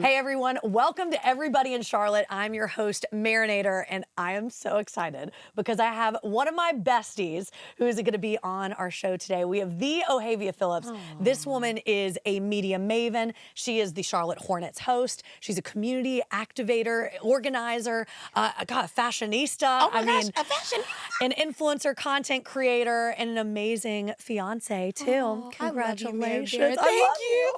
Hey everyone, welcome to Everybody in Charlotte. I'm your host, Marinator, and I am so excited because I have one of my besties who is going to be on our show today. We have the Ohavia Phillips. This woman is a media maven. She is the Charlotte Hornets host. She's a community activator, organizer, fashionista. An influencer, content creator, and an amazing fiance too. Congratulations. I love you.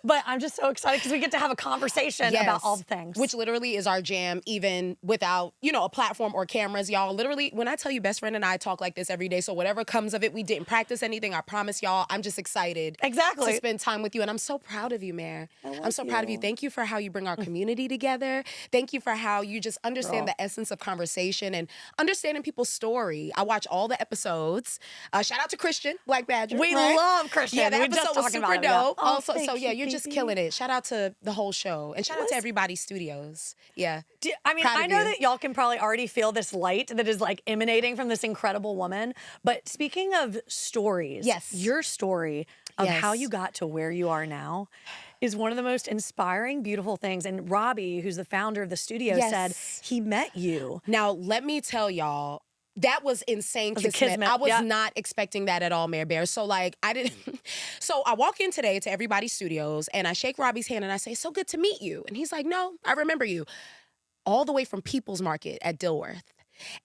But I'm just so excited because we get to have a conversation about all the things. Which literally is our jam, even without, a platform or cameras, y'all. Literally, when I tell you, best friend and I talk like this every day, so whatever comes of it, we didn't practice anything, I promise y'all. I'm just excited to spend time with you, and I'm so proud of you, Mare. I'm so proud of you. Thank you for how you bring our community together. Thank you for how you just understand the essence of conversation and understanding people's story. I watch all the episodes. Shout out to Christian, Black Badger. We love Christian. Yeah, that we episode just was talking super about dope. Also, you're just killing it. Shout out to the whole show. And shout out to Everybody Studios. Yeah. I know that y'all can probably already feel this light that is like emanating from this incredible woman. But speaking of stories, your story of how you got to where you are now is one of the most inspiring, beautiful things. And Robbie, who's the founder of the studio, said he met you. Now, let me tell y'all, that was insane kismet. I was not expecting that at all, Mare Bear. So so I walk in today to Everybody Studios and I shake Robbie's hand and I say, "So good to meet you." And he's like, "No, I remember you." All the way from People's Market at Dilworth.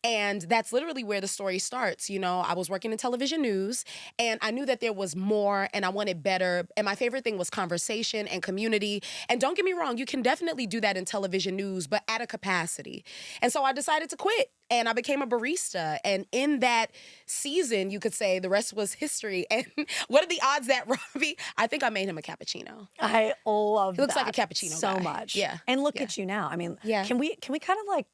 And that's literally where the story starts. I was working in television news and I knew that there was more and I wanted better. And my favorite thing was conversation and community. And don't get me wrong, you can definitely do that in television news, but at a capacity. And so I decided to quit. And I became a barista. And in that season, you could say the rest was history. And what are the odds that Robbie, I think I made him a cappuccino. I love that. He looks like a cappuccino so guy. much. Yeah. And look at you now. I mean, can we kind of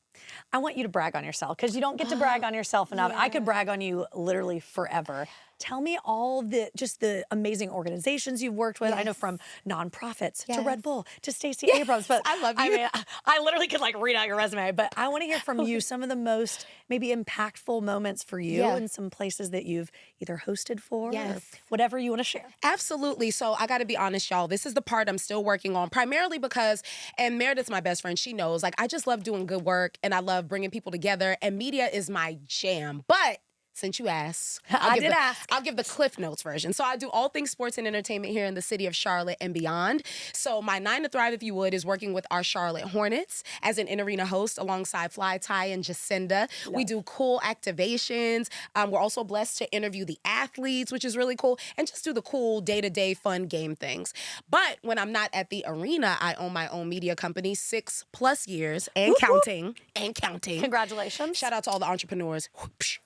I want you to brag on yourself because you don't get to brag on yourself enough. I could brag on you literally forever. Tell me all the amazing organizations you've worked with. I know from nonprofits to Red Bull to Stacey Abrams. But I love you. I mean, I literally could read out your resume, but I want to hear from you some of the most maybe impactful moments for you in some places that you've either hosted for or whatever you want to share. Absolutely. So I got to be honest, y'all. This is the part I'm still working on, primarily because, and Meredith's my best friend. She knows, I just love doing good work and I love bringing people together, and media is my jam. But since you asked, I'll give the Cliff Notes version. So I do all things sports and entertainment here in the city of Charlotte and beyond. So my 9 to Thrive, if you would, is working with our Charlotte Hornets as an in-arena host alongside Fly Ty and Jacinda. We do cool activations. We're also blessed to interview the athletes, which is really cool, and just do the cool day-to-day fun game things. But when I'm not at the arena, I own my own media company, 6+ years and counting. Congratulations. Shout out to all the entrepreneurs.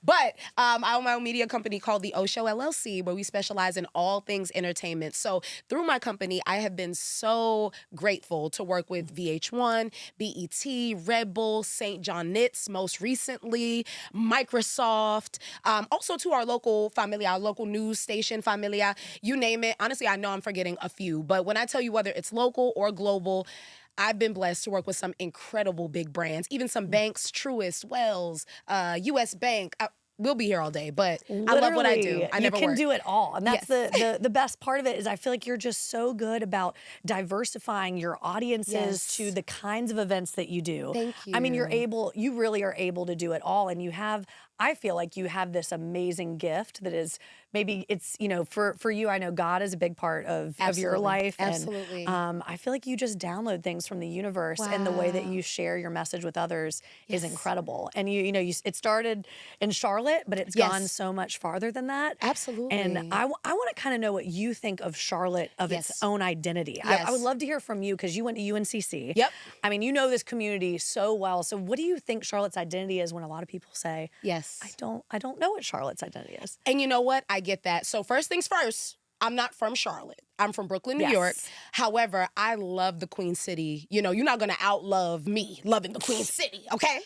But I own my own media company called The O Show LLC, where we specialize in all things entertainment. So through my company, I have been so grateful to work with VH1, BET, Red Bull, St. John Knits, most recently, Microsoft, also to our local familia, our local news station familia, you name it. Honestly, I know I'm forgetting a few, but when I tell you whether it's local or global, I've been blessed to work with some incredible big brands, even some banks, Truist, Wells, US Bank. We'll be here all day, but I love what I do. I never You can work. do it all. And that's the best part of it is I feel like you're just so good about diversifying your audiences to the kinds of events that you do. Thank you. I mean, you really are able to do it all. And I feel like you have this amazing gift that is maybe it's, for you, I know God is a big part of your life. Absolutely. And I feel like you just download things from the universe and the way that you share your message with others is incredible. And it started in Charlotte, but it's gone so much farther than that. Absolutely. And I want to kind of know what you think of Charlotte, of its own identity. I would love to hear from you because you went to UNCC. Yep. I mean, you know this community so well. So what do you think Charlotte's identity is when a lot of people say, I don't know what Charlotte's identity is? And you know what? I get that. So first things first, I'm not from Charlotte. I'm from Brooklyn, New York. However, I love the Queen City. You're not going to outlove me loving the Queen City, okay?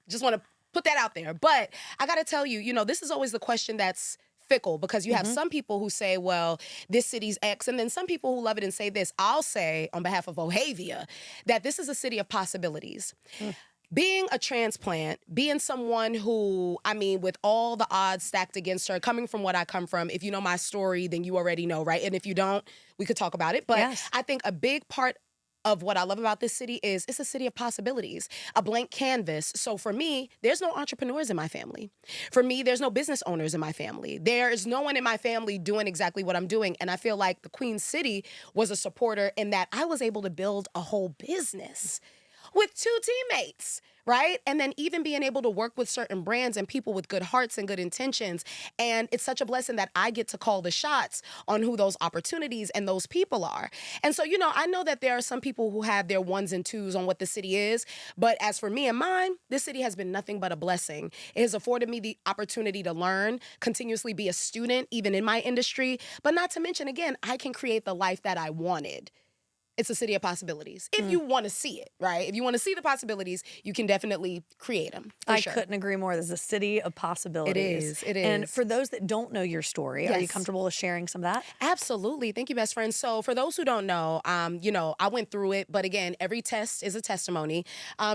Just want to put that out there. But I got to tell you, this is always the question that's fickle because you have some people who say, well, this city's X, and then some people who love it and say this. I'll say on behalf of Ohavia that this is a city of possibilities. Being a transplant, being someone who, with all the odds stacked against her, coming from what I come from, if you know my story, then you already know, right? And if you don't, we could talk about it. But I think a big part of what I love about this city is it's a city of possibilities, a blank canvas. So for me, there's no entrepreneurs in my family. For me, there's no business owners in my family. There is no one in my family doing exactly what I'm doing. And I feel like the Queen City was a supporter in that I was able to build a whole business with 2 teammates, right? And then even being able to work with certain brands and people with good hearts and good intentions. And it's such a blessing that I get to call the shots on who those opportunities and those people are. And so, I know that there are some people who have their ones and twos on what the city is. But as for me and mine, this city has been nothing but a blessing. It has afforded me the opportunity to learn, continuously be a student, even in my industry. But not to mention, again, I can create the life that I wanted. It's a city of possibilities. If you want to see it, right? If you want to see the possibilities, you can definitely create them. I couldn't agree more. There's a city of possibilities. It is. And for those that don't know your story, Yes. are you comfortable with sharing some of that? Absolutely. Thank you, best friend. So for those who don't know, I went through it, but again, every test is a testimony.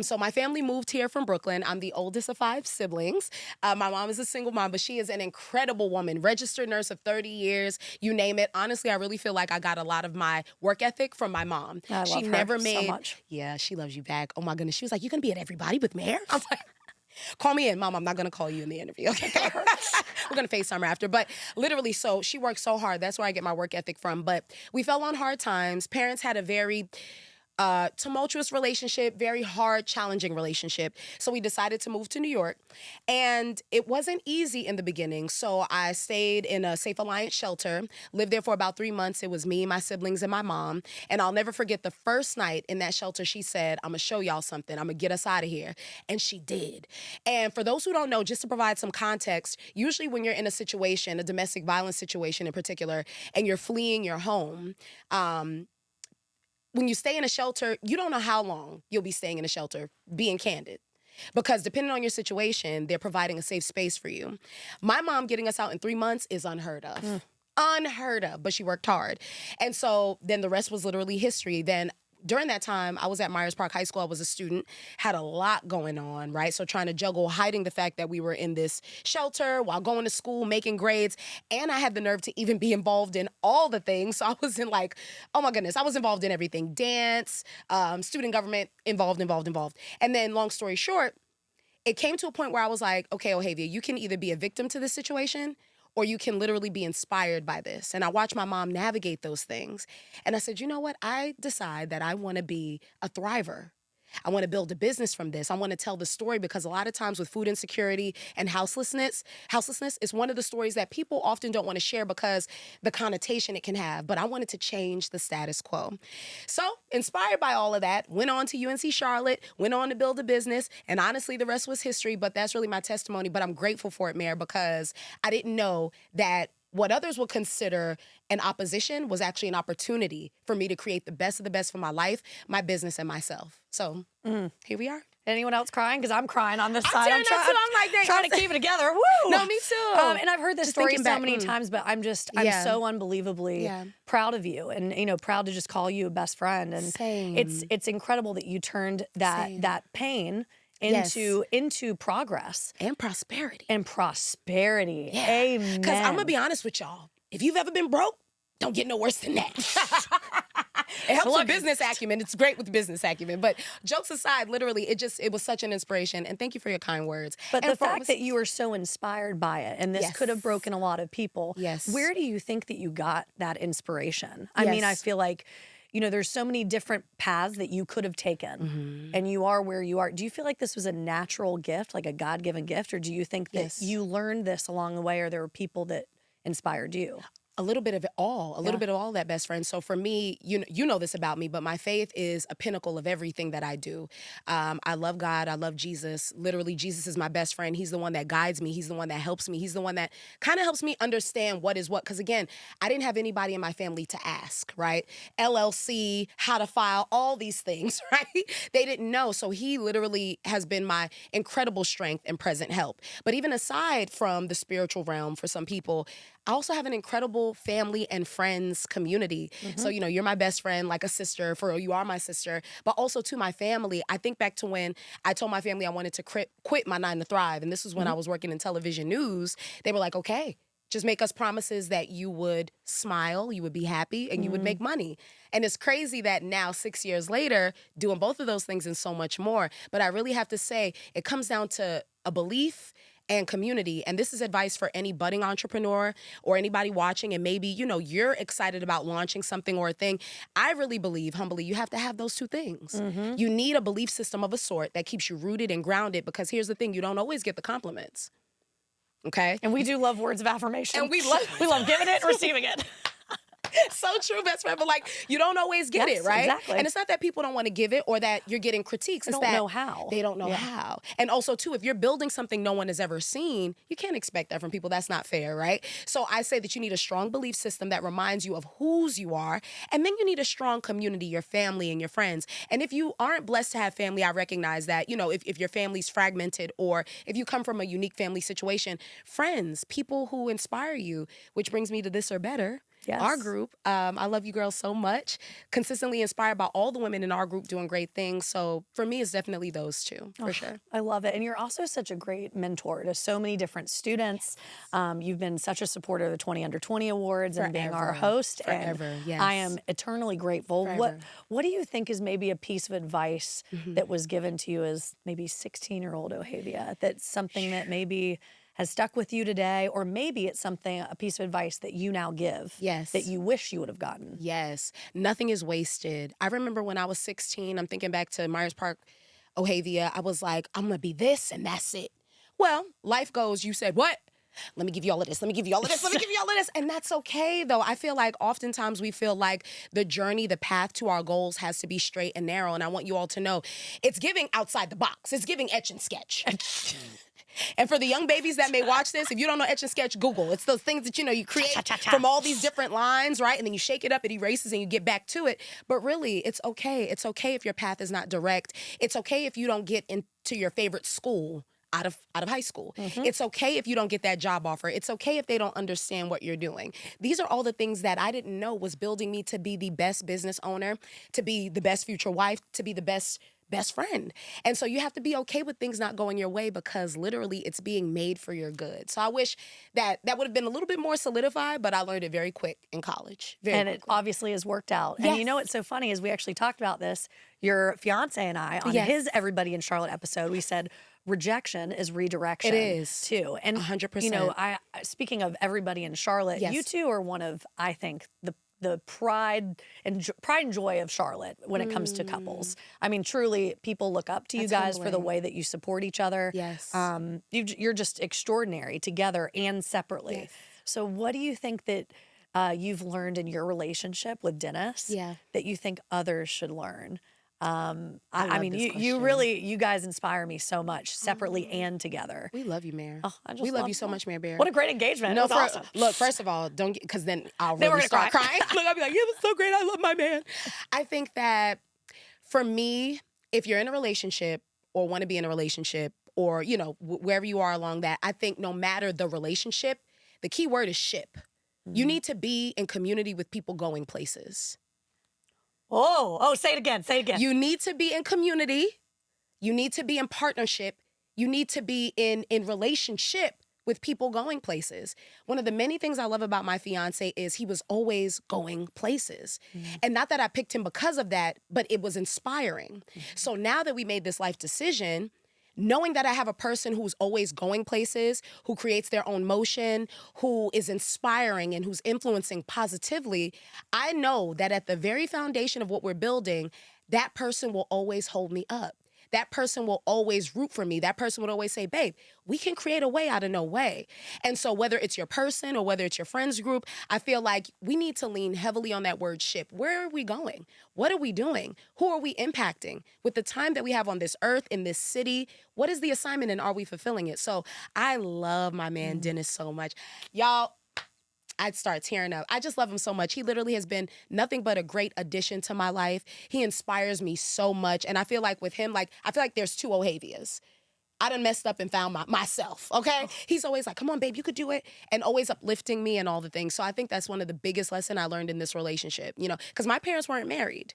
So my family moved here from Brooklyn. I'm the oldest of 5 siblings. My mom is a single mom, but she is an incredible woman, registered nurse of 30 years, you name it. Honestly, I really feel like I got a lot of my work ethic from my mom. I love She her never so made, much. Yeah, she loves you back. Oh my goodness. She was like, "You gonna be at Everybody with Mare?" I was like, "Call me in, Mom. I'm not gonna call you in the interview, okay?" We're gonna FaceTime her after. But literally, so she works so hard. That's where I get my work ethic from. But we fell on hard times. Parents had a very tumultuous relationship, very hard, challenging relationship. So we decided to move to New York. And it wasn't easy in the beginning. So I stayed in a Safe Alliance shelter, lived there for about 3 months. It was me, my siblings, and my mom. And I'll never forget the first night in that shelter, she said, "I'm gonna show y'all something. I'm gonna get us out of here." And she did. And for those who don't know, just to provide some context, usually when you're in a situation, a domestic violence situation in particular, and you're fleeing your home, when you stay in a shelter, you don't know how long you'll be staying in a shelter, being candid. Because depending on your situation, they're providing a safe space for you. My mom getting us out in 3 months is unheard of. Unheard of, but she worked hard. And so then the rest was literally history. Then during that time, I was at Myers Park High School. I was a student, had a lot going on, right? So trying to juggle hiding the fact that we were in this shelter while going to school, making grades. And I had the nerve to even be involved in all the things. So I was in like, oh my goodness, I was involved in everything. Dance, student government, involved. And then long story short, it came to a point where I was like, okay, Ohavia, you can either be a victim to this situation or you can literally be inspired by this. And I watched my mom navigate those things. And I said, you know what? I decide that I want to be a thriver. I want to build a business from this. I want to tell the story because a lot of times with food insecurity and houselessness is one of the stories that people often don't want to share because the connotation it can have. But I wanted to change the status quo. So inspired by all of that, went on to UNC Charlotte, went on to build a business. And honestly, the rest was history, but that's really my testimony. But I'm grateful for it, Mayor, because I didn't know that what others would consider an opposition was actually an opportunity for me to create the best of the best for my life, my business, and myself. So here we are. Anyone else crying? Because I'm crying on this side. I'm trying to keep it together. Woo! No, me too. And I've heard this story so many times, but I'm so unbelievably proud of you, and proud to just call you a best friend. And Same. it's incredible that you turned that pain into progress and prosperity. Yeah. Amen. Because I'm gonna be honest with y'all. If you've ever been broke, don't get no worse than that. It helps with business acumen. It's great with business acumen. But jokes aside, literally, it was such an inspiration. And thank you for your kind words. But the fact that you were so inspired by it, and this could have broken a lot of people. Yes. Where do you think that you got that inspiration? I mean, I feel like, there's so many different paths that you could have taken, and you are where you are. Do you feel like this was a natural gift, like a God-given gift, or do you think that you learned this along the way, or there were people that inspired you? A little bit of it all, bit of all that, best friend. So for me, you know this about me, but my faith is a pinnacle of everything that I do. I love God. I love Jesus. Literally, Jesus is my best friend. He's the one that guides me. He's the one that helps me. He's the one that kind of helps me understand what is what. Because again, I didn't have anybody in my family to ask, right? LLC, how to file, all these things, right? They didn't know. So he literally has been my incredible strength and present help. But even aside from the spiritual realm for some people, I also have an incredible family and friends community. So, you're my best friend, like a sister. For real, you are my sister. But also to my family, I think back to when I told my family I wanted to quit my 9 to Thrive. And this was when I was working in television news. They were like, okay, Just make us promises that you would smile, you would be happy, and you would make money. And it's crazy that now, 6 years later, doing both of those things and so much more. But I really have to say, it comes down to a belief and community. And this is advice for any budding entrepreneur or anybody watching, and maybe, you're excited about launching something or a thing. I really believe, humbly, you have to have those two things. You need a belief system of a sort that keeps you rooted and grounded, because here's the thing, you don't always get the compliments. Okay? And we do love words of affirmation. And we love giving it and receiving it. So true, best friend. But you don't always get it, right? Exactly. And it's not that people don't want to give it or that you're getting critiques. They don't know how. They don't know how. And also, too, if you're building something no one has ever seen, you can't expect that from people. That's not fair, right? So I say that you need a strong belief system that reminds you of whose you are. And then you need a strong community, your family and your friends. And if you aren't blessed to have family, I recognize that, if your family's fragmented, or if you come from a unique family situation, friends, people who inspire you, which brings me to This or Better. Yes. Our group, I love you girls so much. Consistently inspired by all the women in our group doing great things. So for me, it's definitely those two, for sure. I love it. And you're also such a great mentor to so many different students. You've been such a supporter of the 20 Under 20 Awards and being our host. Forever, and yes. I am eternally grateful. Forever. What do you think is maybe a piece of advice that was given to you as maybe 16-year-old Ohavia, that's something that maybe has stuck with you today, or maybe it's a piece of advice that you now give that you wish you would have gotten? Yes. Nothing is wasted. I remember when I was 16, I'm thinking back to Myers Park, Ohavia, I was like, I'm going to be this and that's it. Well, life goes, you said, what? Let me give you all of this. Let me give you all of this. Let me give you all of this. And that's okay, though. I feel like oftentimes we feel like the journey, the path to our goals has to be straight and narrow. And I want you all to know it's giving outside the box. It's giving etch and sketch. And for the young babies that may watch this, if you don't know etch and sketch, Google. It's those things that, you create from all these different lines, right? And then you shake it up, it erases, and you get back to it. But really, it's okay. It's okay if your path is not direct. It's okay if you don't get into your favorite school out of high school. It's okay if you don't get that job offer. It's okay if they don't understand what you're doing. These are all the things that I didn't know was building me to be the best business owner, to be the best future wife, to be the best friend. And so you have to be okay with things not going your way, because literally it's being made for your good. So I wish that would have been a little bit more solidified, but I learned it very quick in college. It obviously has worked out. Yes. And what's so funny is we actually talked about this, your fiance and I, on his Everybody in Charlotte episode. We said rejection is redirection. It is. Too. And 100%. Speaking of Everybody in Charlotte, you two are one of, I think, the pride and joy of Charlotte when it comes to couples. I mean, truly, people look up to you guys for the way that you support each other. Yes. You're just extraordinary together and separately. Yes. So what do you think that you've learned in your relationship with Dennis that you think others should learn? I mean, you guys inspire me so much, separately and together. We love you, Mare. Oh, we love you so much, Mare Bear. What a great engagement. No, awesome. Look, first of all, don't get, because then I'll Then really we're gonna start crying. Look, I'll be like, yeah, it was so great. I love my man. I think that for me, if you're in a relationship or want to be in a relationship, or, wherever you are along that, I think no matter the relationship, the key word is ship. You need to be in community with people going places. Oh, say it again. You need to be in community. You need to be in partnership. You need to be in relationship with people going places. One of the many things I love about my fiance is he was always going places. And not that I picked him because of that, but it was inspiring. So now that we made this life decision, knowing that I have a person who's always going places, who creates their own motion, who is inspiring and who's influencing positively, I know that at the very foundation of what we're building, that person will always hold me up. That person will always root for me. That person would always say, babe, we can create a way out of no way. And so whether it's your person or whether it's your friends group, I feel like we need to lean heavily on that word ship. Where are we going? What are we doing? Who are we impacting? With the time that we have on this earth, in this city, what is the assignment and are we fulfilling it? So I love my man Dennis so much. Y'all, I'd start tearing up. I just love him so much. He literally has been nothing but a great addition to my life. He inspires me so much. And I feel like with him, I feel like there's two Ohavias. I done messed up and found myself, okay? He's always like, come on, babe, you could do it. And always uplifting me and all the things. So I think that's one of the biggest lessons I learned in this relationship, because my parents weren't married.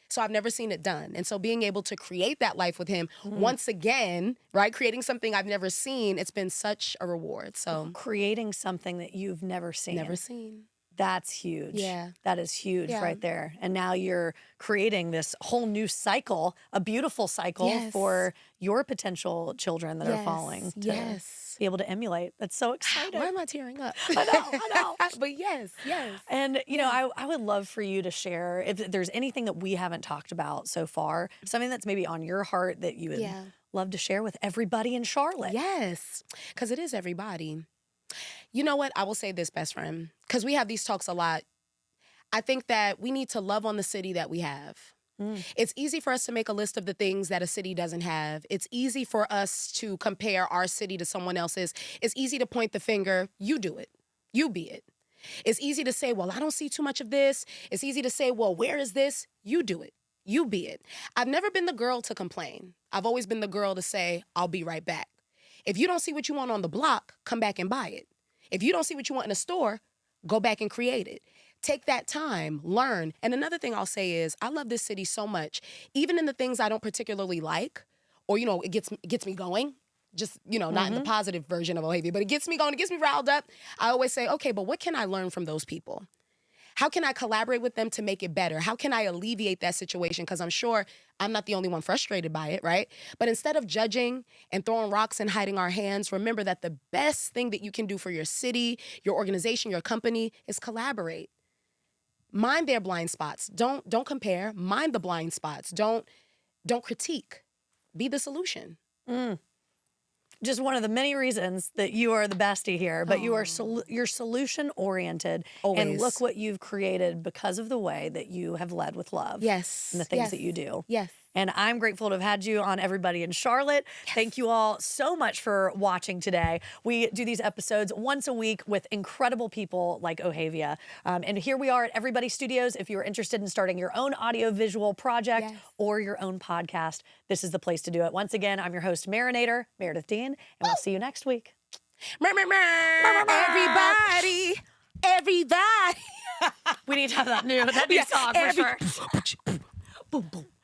So I've never seen it done. And so being able to create that life with him once again, right? Creating something I've never seen, it's been such a reward. So creating something that you've never seen. Never seen. That's huge. Yeah. That is huge Yeah. right there. And now you're creating this whole new cycle, a beautiful cycle Yes. for your potential children that are following to be able to emulate. That's so exciting. Why am I tearing up? I know. But yes. And, you know, I would love for you to share if there's anything that we haven't talked about so far, something that's maybe on your heart that you would love to share with everybody in Charlotte. Yes, because it is everybody. You know what? I will say this, best friend, because we have these talks a lot. I think that we need to love on the city that we have. It's easy for us to make a list of the things that a city doesn't have. It's easy for us to compare our city to someone else's. It's easy to point the finger. You do it. You be it. It's easy to say, well, I don't see too much of this. It's easy to say, well, where is this? You do it. You be it. I've never been the girl to complain. I've always been the girl to say, I'll be right back. If you don't see what you want on the block, come back and buy it. If you don't see what you want in a store, go back and create it. Take that time, learn. And another thing I'll say is I love this city so much, even in the things I don't particularly like, or, you know, it gets me going. Just, you know, not in the positive version of Ohavia, but it gets me going, it gets me riled up. I always say, okay, but what can I learn from those people? How can I collaborate with them to make it better? How can I alleviate that situation? Because I'm sure I'm not the only one frustrated by it, right? But instead of judging and throwing rocks and hiding our hands, remember that the best thing that you can do for your city, your organization, your company is collaborate. Mind their blind spots. Don't compare. Mind the blind spots. Don't critique. Be the solution. Just one of the many reasons that you are the bestie here, but you are you're solution oriented. Always. And look what you've created because of the way that you have led with love. Yes. And the things that you do. Yes. And I'm grateful to have had you on Everybody in Charlotte. Thank you all so much for watching today. We do these episodes once a week with incredible people like Ohavia. And here we are at Everybody Studios. If you're interested in starting your own audiovisual project or your own podcast, this is the place to do it. Once again, I'm your host, Marinator, Meredith Dean, and we'll see you next week. Everybody. Everybody. We need to have that new song for sure. Boom, boom.